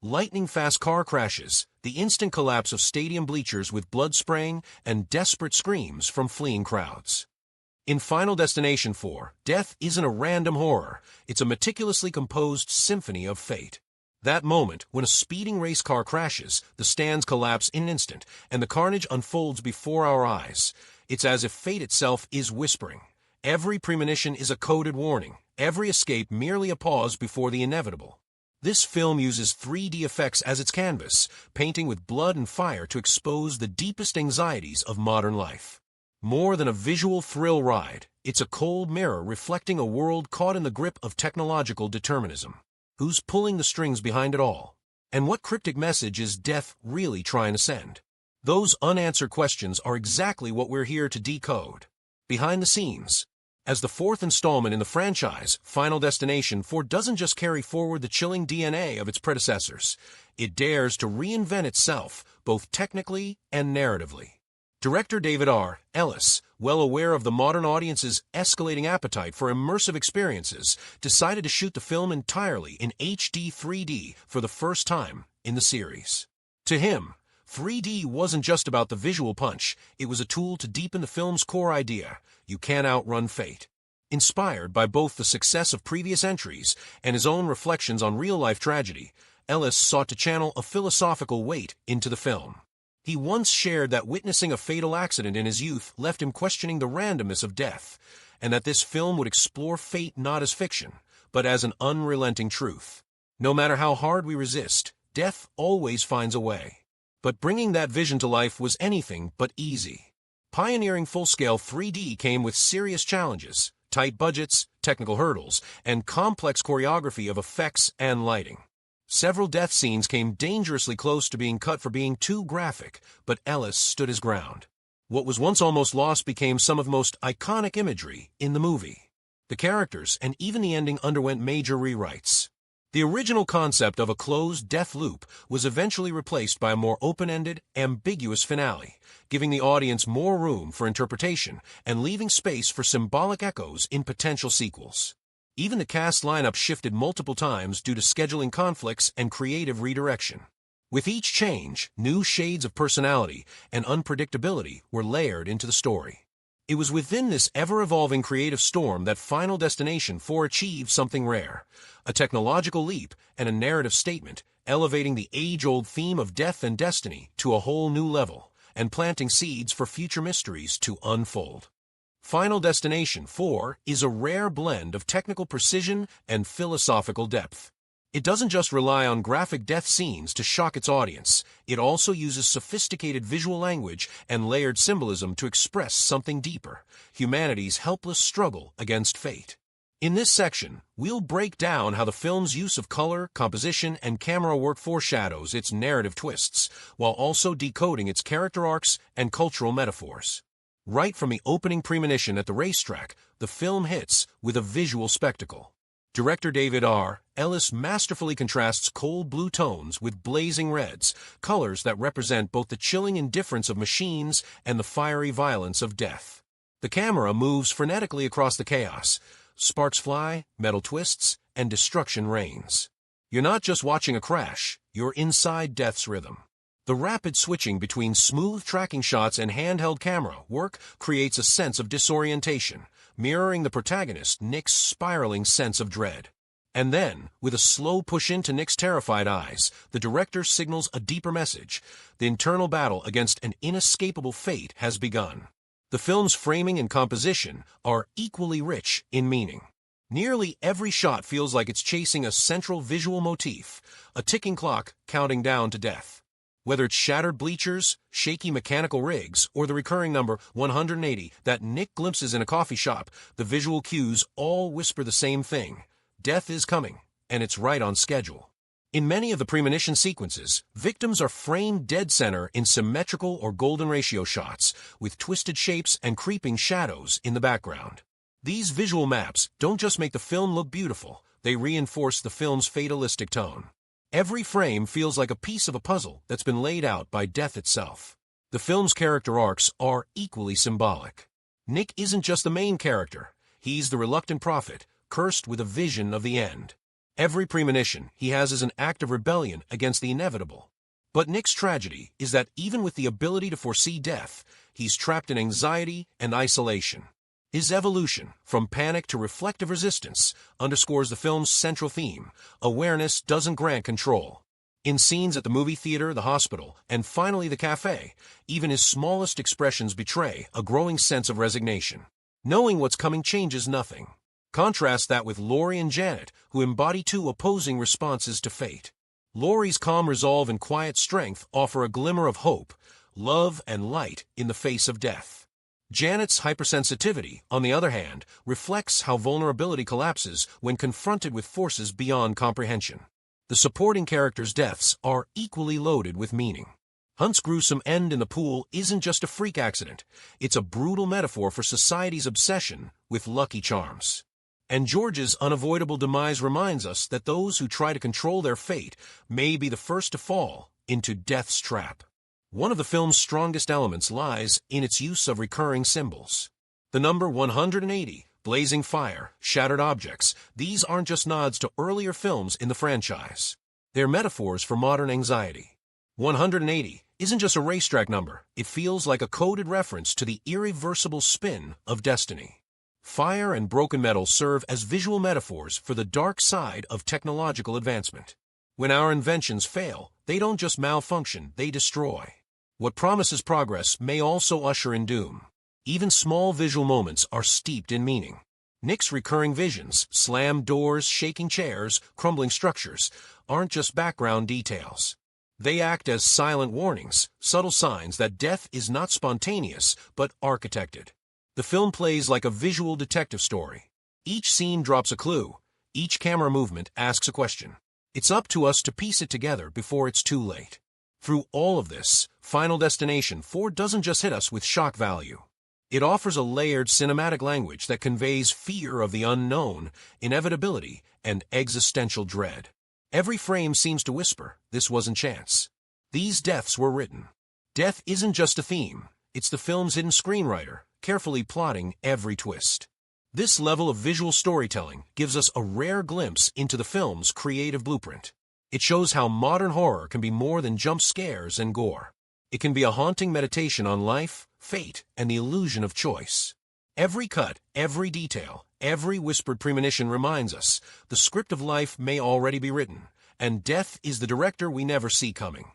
lightning-fast car crashes, the instant collapse of stadium bleachers with blood spraying, and desperate screams from fleeing crowds. In Final Destination 4, death isn't a random horror, it's a meticulously composed symphony of fate. That moment, when a speeding race car crashes, the stands collapse in an instant, and the carnage unfolds before our eyes. It's as if fate itself is whispering. Every premonition is a coded warning, every escape merely a pause before the inevitable. This film uses 3D effects as its canvas, painting with blood and fire to expose the deepest anxieties of modern life. More than a visual thrill ride, it's a cold mirror reflecting a world caught in the grip of technological determinism. Who's pulling the strings behind it all? And what cryptic message is death really trying to send? Those unanswered questions are exactly what we're here to decode. Behind the scenes. As the fourth installment in the franchise, Final Destination 4 doesn't just carry forward the chilling DNA of its predecessors. It dares to reinvent itself, both technically and narratively. Director David R. Ellis, well aware of the modern audience's escalating appetite for immersive experiences, decided to shoot the film entirely in HD 3D for the first time in the series. To him, 3D wasn't just about the visual punch, it was a tool to deepen the film's core idea: you can't outrun fate. Inspired by both the success of previous entries and his own reflections on real-life tragedy, Ellis sought to channel a philosophical weight into the film. He once shared that witnessing a fatal accident in his youth left him questioning the randomness of death, and that this film would explore fate not as fiction, but as an unrelenting truth. No matter how hard we resist, death always finds a way. But bringing that vision to life was anything but easy. Pioneering full-scale 3D came with serious challenges, tight budgets, technical hurdles, and complex choreography of effects and lighting. Several death scenes came dangerously close to being cut for being too graphic, but Ellis stood his ground. What was once almost lost became some of the most iconic imagery in the movie. The characters and even the ending underwent major rewrites. The original concept of a closed death loop was eventually replaced by a more open-ended, ambiguous finale, giving the audience more room for interpretation and leaving space for symbolic echoes in potential sequels. Even the cast lineup shifted multiple times due to scheduling conflicts and creative redirection. With each change, new shades of personality and unpredictability were layered into the story. It was within this ever-evolving creative storm that Final Destination 4 achieved something rare: a technological leap and a narrative statement, elevating the age-old theme of death and destiny to a whole new level, and planting seeds for future mysteries to unfold. Final Destination 4 is a rare blend of technical precision and philosophical depth. It doesn't just rely on graphic death scenes to shock its audience, it also uses sophisticated visual language and layered symbolism to express something deeper: humanity's helpless struggle against fate. In this section, we'll break down how the film's use of color, composition, and camera work foreshadows its narrative twists, while also decoding its character arcs and cultural metaphors. Right from the opening premonition at the racetrack, the film hits with a visual spectacle. Director David R. Ellis masterfully contrasts cold blue tones with blazing reds, colors that represent both the chilling indifference of machines and the fiery violence of death. The camera moves frenetically across the chaos. Sparks fly, metal twists, and destruction reigns. You're not just watching a crash, you're inside death's rhythm. The rapid switching between smooth tracking shots and handheld camera work creates a sense of disorientation, mirroring the protagonist, Nick's spiraling sense of dread. And then, with a slow push into Nick's terrified eyes, the director signals a deeper message: the internal battle against an inescapable fate has begun. The film's framing and composition are equally rich in meaning. Nearly every shot feels like it's chasing a central visual motif, a ticking clock counting down to death. Whether it's shattered bleachers, shaky mechanical rigs, or the recurring number 180 that Nick glimpses in a coffee shop, the visual cues all whisper the same thing: death is coming, and it's right on schedule. In many of the premonition sequences, victims are framed dead center in symmetrical or golden ratio shots, with twisted shapes and creeping shadows in the background. These visual maps don't just make the film look beautiful, they reinforce the film's fatalistic tone. Every frame feels like a piece of a puzzle that's been laid out by death itself. The film's character arcs are equally symbolic. Nick isn't just the main character, he's the reluctant prophet, cursed with a vision of the end. Every premonition he has is an act of rebellion against the inevitable. But Nick's tragedy is that even with the ability to foresee death, he's trapped in anxiety and isolation. His evolution, from panic to reflective resistance, underscores the film's central theme: awareness doesn't grant control. In scenes at the movie theater, the hospital, and finally the cafe, even his smallest expressions betray a growing sense of resignation. Knowing what's coming changes nothing. Contrast that with Laurie and Janet, who embody two opposing responses to fate. Laurie's calm resolve and quiet strength offer a glimmer of hope, love, and light in the face of death. Janet's hypersensitivity, on the other hand, reflects how vulnerability collapses when confronted with forces beyond comprehension. The supporting characters' deaths are equally loaded with meaning. Hunt's gruesome end in the pool isn't just a freak accident, it's a brutal metaphor for society's obsession with Lucky Charms. And George's unavoidable demise reminds us that those who try to control their fate may be the first to fall into death's trap. One of the film's strongest elements lies in its use of recurring symbols. The number 180, blazing fire, shattered objects, these aren't just nods to earlier films in the franchise. They're metaphors for modern anxiety. 180 isn't just a racetrack number, it feels like a coded reference to the irreversible spin of destiny. Fire and broken metal serve as visual metaphors for the dark side of technological advancement. When our inventions fail, they don't just malfunction, they destroy. What promises progress may also usher in doom. Even small visual moments are steeped in meaning. Nick's recurring visions, slammed doors, shaking chairs, crumbling structures, aren't just background details. They act as silent warnings, subtle signs that death is not spontaneous, but architected. The film plays like a visual detective story. Each scene drops a clue. Each camera movement asks a question. It's up to us to piece it together before it's too late. Through all of this, Final Destination 4 doesn't just hit us with shock value. It offers a layered cinematic language that conveys fear of the unknown, inevitability, and existential dread. Every frame seems to whisper, this wasn't chance. These deaths were written. Death isn't just a theme, it's the film's hidden screenwriter, carefully plotting every twist. This level of visual storytelling gives us a rare glimpse into the film's creative blueprint. It shows how modern horror can be more than jump scares and gore. It can be a haunting meditation on life, fate, and the illusion of choice. Every cut, every detail, every whispered premonition reminds us the script of life may already be written, and death is the director we never see coming.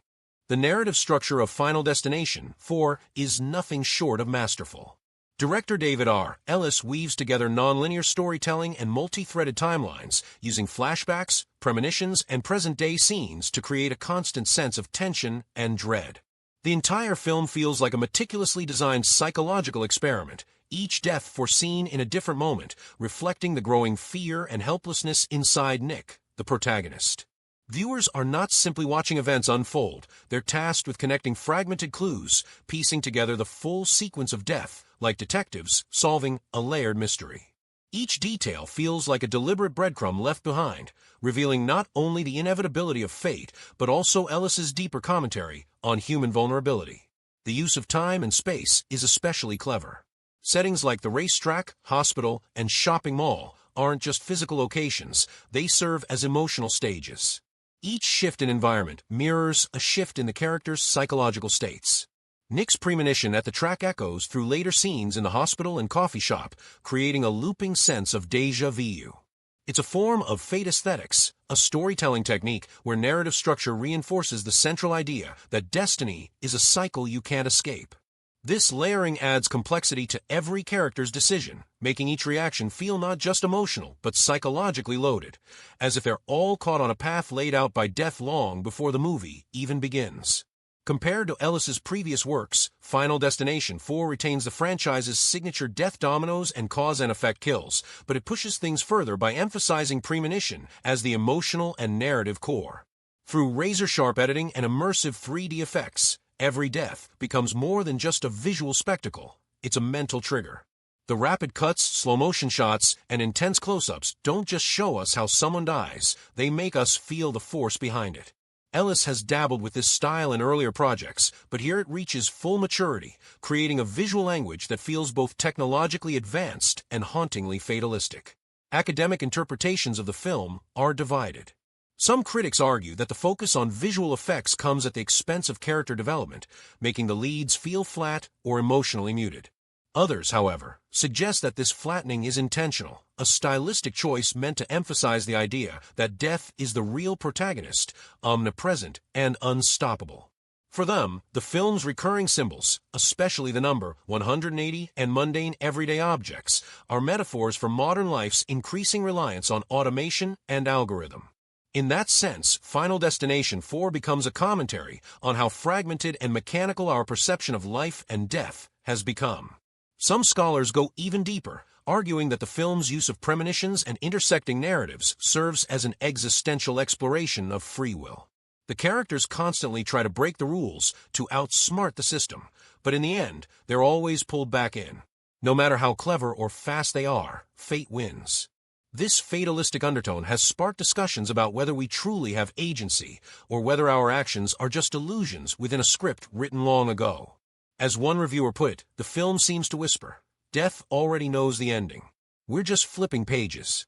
The narrative structure of Final Destination 4 is nothing short of masterful. Director David R. Ellis weaves together nonlinear storytelling and multi-threaded timelines, using flashbacks, premonitions, and present-day scenes to create a constant sense of tension and dread. The entire film feels like a meticulously designed psychological experiment, each death foreseen in a different moment, reflecting the growing fear and helplessness inside Nick, the protagonist. Viewers are not simply watching events unfold, they're tasked with connecting fragmented clues, piecing together the full sequence of death, like detectives solving a layered mystery. Each detail feels like a deliberate breadcrumb left behind, revealing not only the inevitability of fate, but also Ellis's deeper commentary on human vulnerability. The use of time and space is especially clever. Settings like the racetrack, hospital, and shopping mall aren't just physical locations, they serve as emotional stages. Each shift in environment mirrors a shift in the character's psychological states. Nick's premonition at the track echoes through later scenes in the hospital and coffee shop, creating a looping sense of déjà vu. It's a form of fate aesthetics, a storytelling technique where narrative structure reinforces the central idea that destiny is a cycle you can't escape. This layering adds complexity to every character's decision, making each reaction feel not just emotional, but psychologically loaded, as if they're all caught on a path laid out by death long before the movie even begins. Compared to Ellis's previous works, Final Destination 4 retains the franchise's signature death dominoes and cause and effect kills, but it pushes things further by emphasizing premonition as the emotional and narrative core. Through razor-sharp editing and immersive 3D effects, every death becomes more than just a visual spectacle, it's a mental trigger. The rapid cuts, slow-motion shots, and intense close-ups don't just show us how someone dies, they make us feel the force behind it. Ellis has dabbled with this style in earlier projects, but here it reaches full maturity, creating a visual language that feels both technologically advanced and hauntingly fatalistic. Academic interpretations of the film are divided. Some critics argue that the focus on visual effects comes at the expense of character development, making the leads feel flat or emotionally muted. Others, however, suggest that this flattening is intentional, a stylistic choice meant to emphasize the idea that death is the real protagonist, omnipresent and unstoppable. For them, the film's recurring symbols, especially the number 180 and mundane everyday objects, are metaphors for modern life's increasing reliance on automation and algorithm. In that sense, Final Destination 4 becomes a commentary on how fragmented and mechanical our perception of life and death has become. Some scholars go even deeper, arguing that the film's use of premonitions and intersecting narratives serves as an existential exploration of free will. The characters constantly try to break the rules to outsmart the system, but in the end, they're always pulled back in. No matter how clever or fast they are, fate wins. This fatalistic undertone has sparked discussions about whether we truly have agency or whether our actions are just illusions within a script written long ago. As one reviewer put it, the film seems to whisper, "Death already knows the ending. We're just flipping pages."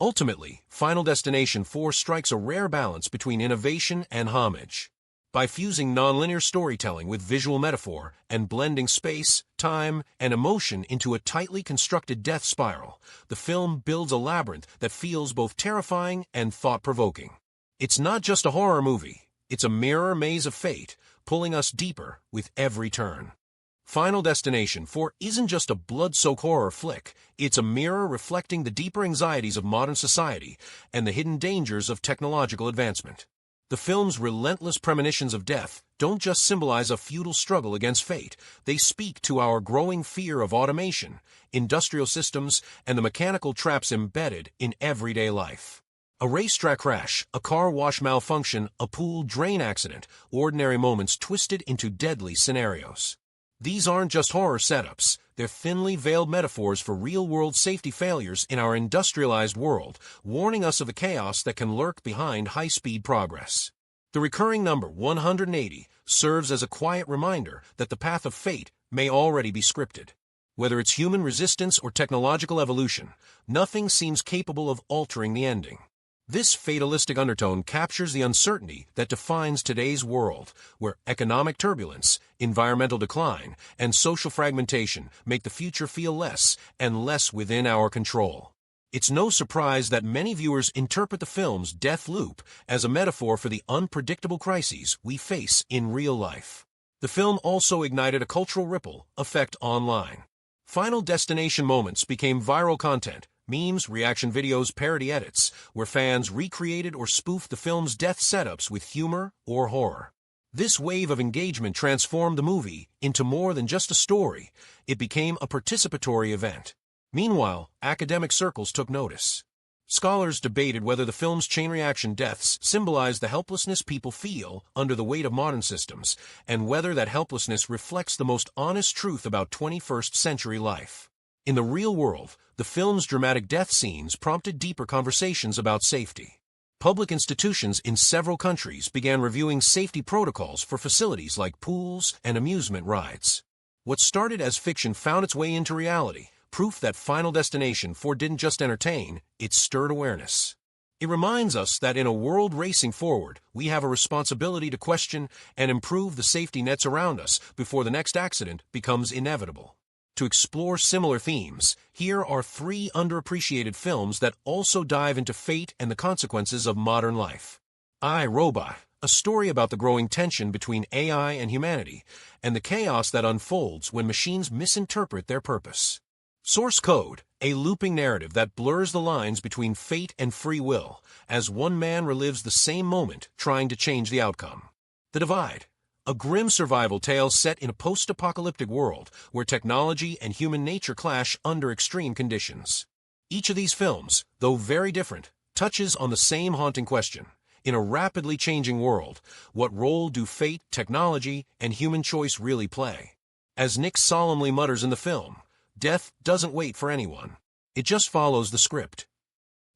Ultimately, Final Destination 4 strikes a rare balance between innovation and homage. By fusing nonlinear storytelling with visual metaphor and blending space, time, and emotion into a tightly constructed death spiral, the film builds a labyrinth that feels both terrifying and thought-provoking. It's not just a horror movie, it's a mirror maze of fate, pulling us deeper with every turn. Final Destination 4 isn't just a blood-soaked horror flick, it's a mirror reflecting the deeper anxieties of modern society and the hidden dangers of technological advancement. The film's relentless premonitions of death don't just symbolize a futile struggle against fate, they speak to our growing fear of automation, industrial systems, and the mechanical traps embedded in everyday life. A racetrack crash, a car wash malfunction, a pool drain accident, ordinary moments twisted into deadly scenarios. These aren't just horror setups, they're thinly veiled metaphors for real-world safety failures in our industrialized world, warning us of the chaos that can lurk behind high-speed progress. The recurring number 180 serves as a quiet reminder that the path of fate may already be scripted. Whether it's human resistance or technological evolution, nothing seems capable of altering the ending. This fatalistic undertone captures the uncertainty that defines today's world, where economic turbulence, environmental decline, and social fragmentation make the future feel less and less within our control. It's no surprise that many viewers interpret the film's death loop as a metaphor for the unpredictable crises we face in real life. The film also ignited a cultural ripple effect online. Final Destination moments became viral content, memes, reaction videos, parody edits, where fans recreated or spoofed the film's death setups with humor or horror. This wave of engagement transformed the movie into more than just a story. It became a participatory event. Meanwhile, academic circles took notice. Scholars debated whether the film's chain reaction deaths symbolized the helplessness people feel under the weight of modern systems, and whether that helplessness reflects the most honest truth about 21st century life. In the real world, the film's dramatic death scenes prompted deeper conversations about safety. Public institutions in several countries began reviewing safety protocols for facilities like pools and amusement rides. What started as fiction found its way into reality, proof that Final Destination 4 didn't just entertain, it stirred awareness. It reminds us that in a world racing forward, we have a responsibility to question and improve the safety nets around us before the next accident becomes inevitable. To explore similar themes, here are 3 underappreciated films that also dive into fate and the consequences of modern life. I, Robot, a story about the growing tension between AI and humanity, and the chaos that unfolds when machines misinterpret their purpose. Source Code, a looping narrative that blurs the lines between fate and free will, as one man relives the same moment trying to change the outcome. The Divide, a grim survival tale set in a post-apocalyptic world where technology and human nature clash under extreme conditions. Each of these films, though very different, touches on the same haunting question. In a rapidly changing world, what role do fate, technology, and human choice really play? As Nick solemnly mutters in the film, death doesn't wait for anyone. It just follows the script.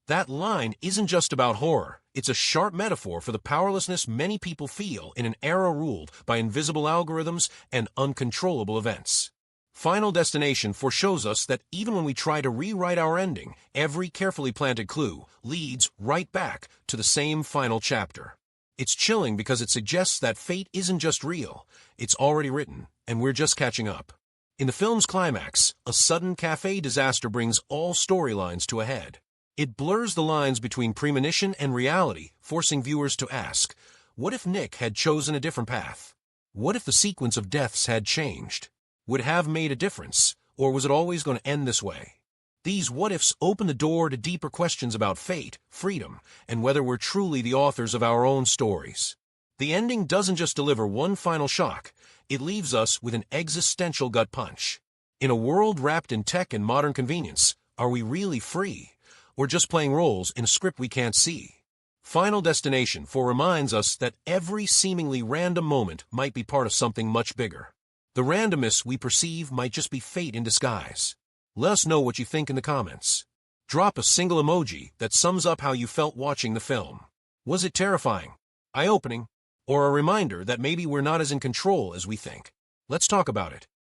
That line isn't just about horror. It's a sharp metaphor for the powerlessness many people feel in an era ruled by invisible algorithms and uncontrollable events. Final Destination foreshows us that even when we try to rewrite our ending, every carefully planted clue leads right back to the same final chapter. It's chilling because it suggests that fate isn't just real, it's already written, and we're just catching up. In the film's climax, a sudden cafe disaster brings all storylines to a head. It blurs the lines between premonition and reality, forcing viewers to ask, what if Nick had chosen a different path? What if the sequence of deaths had changed? Would it have made a difference, or was it always going to end this way? These what-ifs open the door to deeper questions about fate, freedom, and whether we're truly the authors of our own stories. The ending doesn't just deliver one final shock, it leaves us with an existential gut punch. In a world wrapped in tech and modern convenience, are we really free? Or just playing roles in a script we can't see? Final Destination 4 reminds us that every seemingly random moment might be part of something much bigger. The randomness we perceive might just be fate in disguise. Let us know what you think in the comments. Drop a single emoji that sums up how you felt watching the film. Was it terrifying, eye-opening, or a reminder that maybe we're not as in control as we think? Let's talk about it.